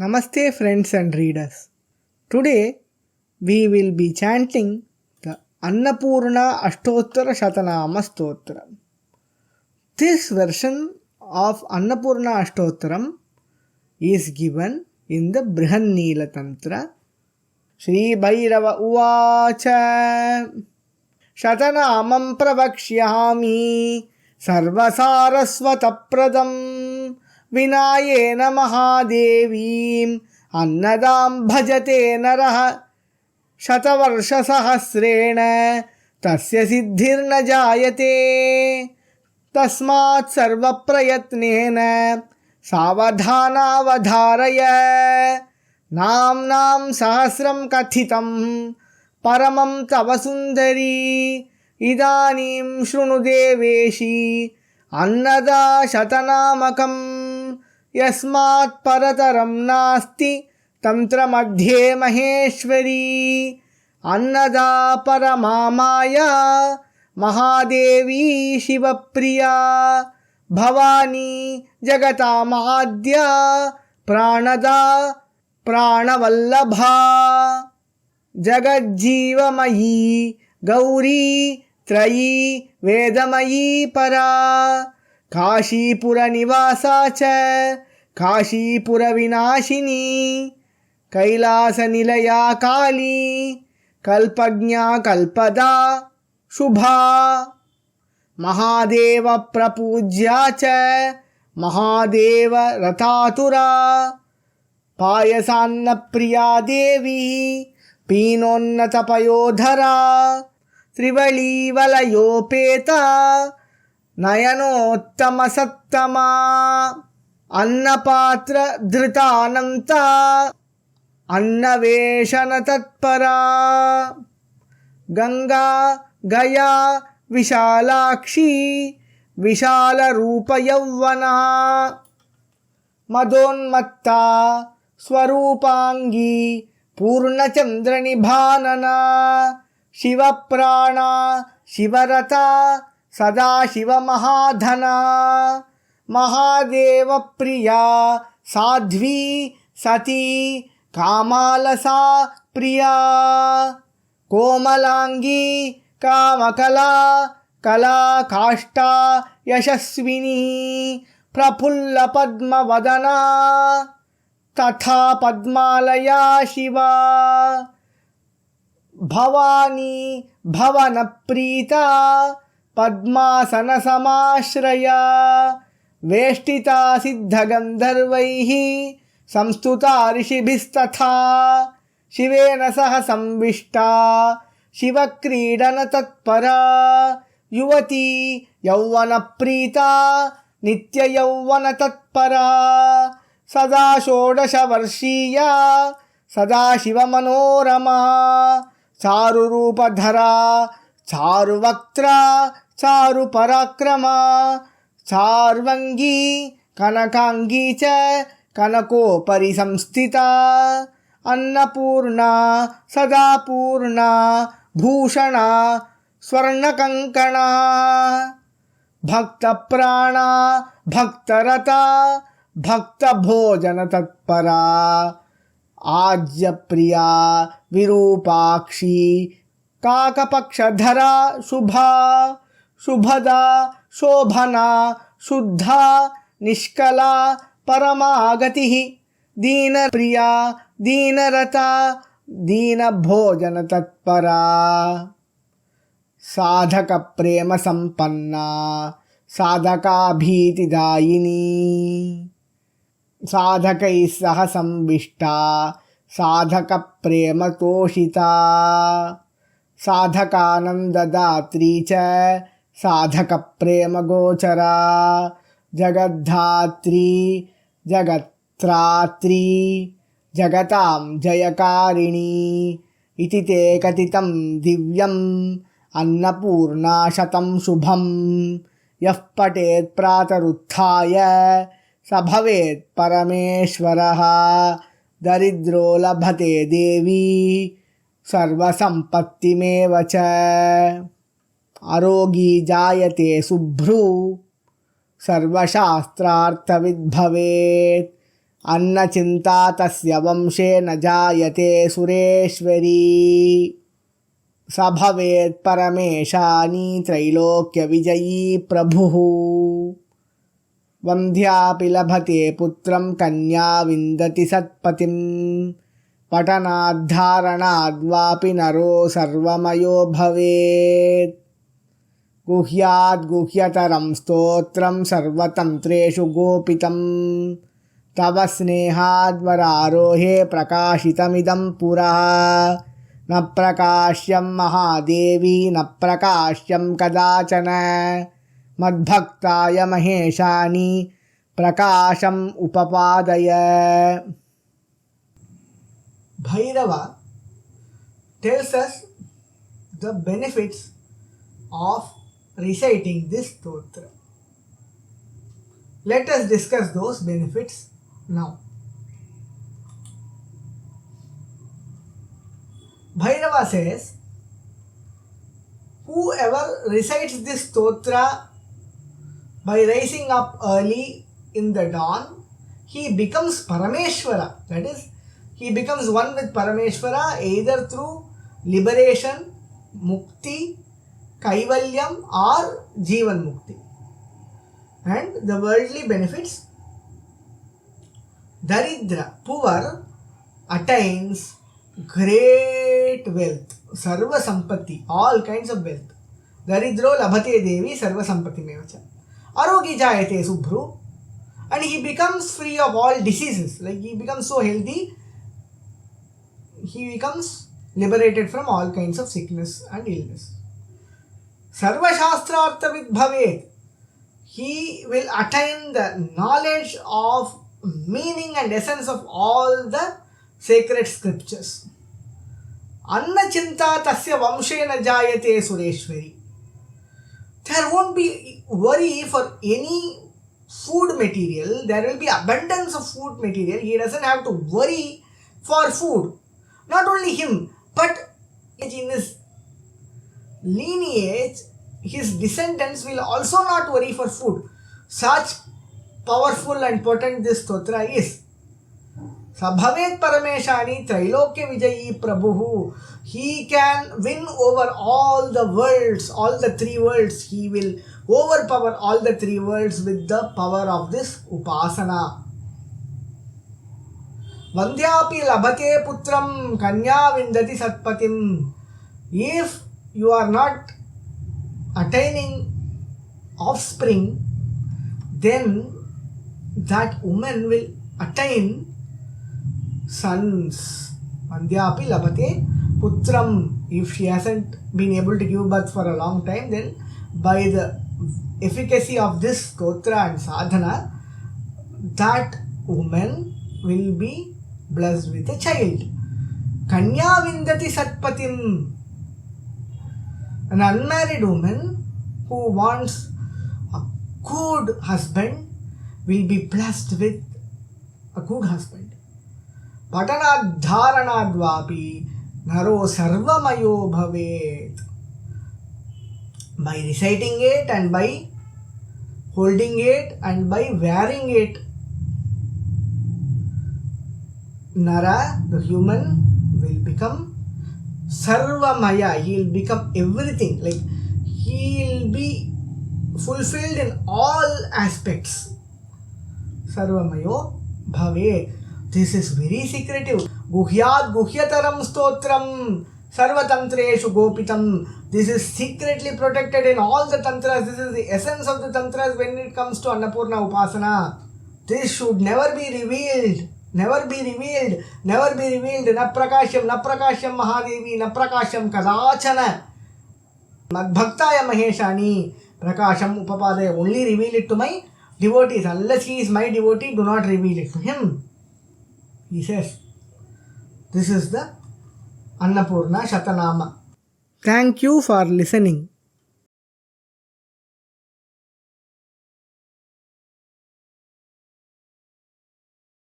Namaste friends and readers. Today we will be chanting the Annapurna Ashtottara Shatanama Stotram. This version of Annapurna Ashtottaram is given in the Brihannila Tantra. Shri Bhairava Uvacha Shatanamam Pravakshyami Sarvasarasvatapradam विनायेन महादेवीं अन्नदां भजते नरः शतवर्षसहस्रेण तस्य सिद्धिर्न जायते तस्मात् सर्वप्रयत्नेन सावधानावधारय नाम्नां सहस्रं कथितं परमं तव सुन्दरी इदानीं शृणु देवेशी अन्नदा शतनामकं यस्मात् परतरं नास्ति तंत्रमध्ये महेश्वरी अन्नदा परमा माया महादेवी शिवप्रिया भवानी जगतामाद्या प्राणदा प्राणवल्लभा जगज्जीवमयी गौरी त्रयी वेदमयी परा काशीपुरनिवासा च काशीपुरविनाशिनी कैलासनिलया काली कल्पज्ञा कल्पदा शुभा महादेवप्रपूज्या च महादेवरथातुरा पायसान्नप्रिया देवी पीनोन्नतपयोधरा त्रिवलीवलयोपेता नयनोत्तमसत्तमा अन्नपात्रधृतानन्ता अन्नवेशनतत्परा गंगा गया विशालाक्षी विशालरूपयौवना मदोन्मत्ता स्वरूपांगी पूर्णचंद्रनिभानना शिवप्राणा शिवरता सदाशिवमहाधना महादेवप्रिया साध्वी सती कामालसा प्रिया कोमलांगी कामकला कला काष्ठा यशस्विनी प्रफुल्लपद्मवदना तथा पद्मालया शिवा भवानी भवनप्रीता पद्मासनसमाश्रया वेष्टिता सिद्धगन्धर्वैः संस्तुता ऋषिभिस्तथा शिवेन सह संविष्टा शिवक्रीडनतत्परा युवती यौवनप्रीता नित्ययौवनतत्परा सदा षोडशवर्षीया सदाशिवमनोरमा चारुरूपधरा चारुवक्त्रा चारुपराक्रमा चार्वंगी कनकांगी च कनकोपरि संस्थिता अन्नपूर्णा सदा पूर्णा भूषणा स्वर्णकंकणा भक्तप्राणा भक्तरता भक्तभोजनतत्परा आज्यप्रिया विरूपाक्षी काकपक्षधरा शुभा शुभदा शोभना शुद्धा निष्कला परमागतिः दीनप्रिया दीनरता दीनभोजनतत्परा साधकप्रेम संपन्ना साधकाभीतिदायिनी साधकैः सह संविष्टा साधकप्रेमतोषिता साधकानन्ददात्री च साधकप्रेमगोचरा जगद्धात्री जगत्रात्री जगतां जयकारिणी इति ते कथितं दिव्यम् अन्नपूर्णा शतं शुभं यः पठेत् प्रातरुत्थाय स भवेत् परमेश्वरः दरिद्रो लभते देवी सर्वसंपत्तिमेव च अरोगी जायते शुभ्रू सर्वशास्त्रार्थविद् भवेत् अन्नचिन्ता तस्य वंशे न जायते सुरेश्वरी स भवेत् परमेशानी त्रैलोक्यविजयी प्रभुः वन्ध्यापि लभते पुत्रं कन्या विन्दति सत्पतिं पठनाद्धारणाद्वापि नरो सर्वमयो भवेत् गुह्याद् गुह्यतरं स्तोत्रं सर्वतन्त्रेषु गोपितं तव स्नेहाद्वरारोहे प्रकाशितमिदं पुरा न प्रकाश्यं महादेवी न प्रकाश्यं कदाचन मद्भक्ताय महेशानि प्रकाशम् उपपादय. Bhairava tells us the benefits of reciting this stotra. Let us discuss those benefits now. Bhairava says, whoever recites this stotra by rising up early in the dawn, he becomes Parameshwara. That is, he becomes one with Parameshwara either through liberation, mukti, kaivalyam or jivan mukti. And the worldly benefits, daridra, poor, attains great wealth, sarva sampatti, all kinds of wealth. Daridro labhate devi sarva sampatti mevacha. Arogi jayate subhru, and he becomes free of all diseases. Like he becomes so healthy, he becomes liberated from all kinds of sickness and illness. Sarva shastrarthavid bhavet, he will attain the knowledge of meaning and essence of all the sacred scriptures. Anna chinta tasya vamshena jayate sureshwari. There won't be worry for any food material. There will be abundance of food material. He doesn't have to worry for food. Not only him, but in his lineage, his descendants will also not worry for food. Such powerful and potent this stotra is. Sabhavet Parameshani Trailokya Vijayi Prabhuhu. He can win over all the worlds, all the three worlds. He will overpower all the three worlds with the power of this Upasana. Vandhyapi labhate putram kanya vindati satpatim. If you are not attaining offspring, then that woman will attain sons. Vandhyapi labhate putram. If she hasn't been able to give birth for a long time, then by the efficacy of this stotra and sadhana, that woman will be blessed with a child. Kanya vindati satpatim. An unmarried woman who wants a good husband will be blessed with a good husband. Patanadharanadvapi naro sarvamayo bhavet. By reciting it and by holding it and by wearing it, Nara, the human, will become Sarvamaya. He will become everything. Like he will be fulfilled in all aspects. Sarvamayo bhavet. This is very secretive. Guhyad guhyataram stotram sarvatantreshu gopitam. This is secretly protected in all the tantras. This is the essence of the tantras when it comes to Annapurna Upasana. This should never be revealed. Never be revealed. Never be revealed. Na prakashyam Mahadevi, na prakashyam kadachana. Madbhaktaya Maheshani, prakasham upapadaya. Only reveal it to my devotees. Unless he is my devotee, do not reveal it to him. He says, this is the Annapurna Shatanama. Thank you for listening.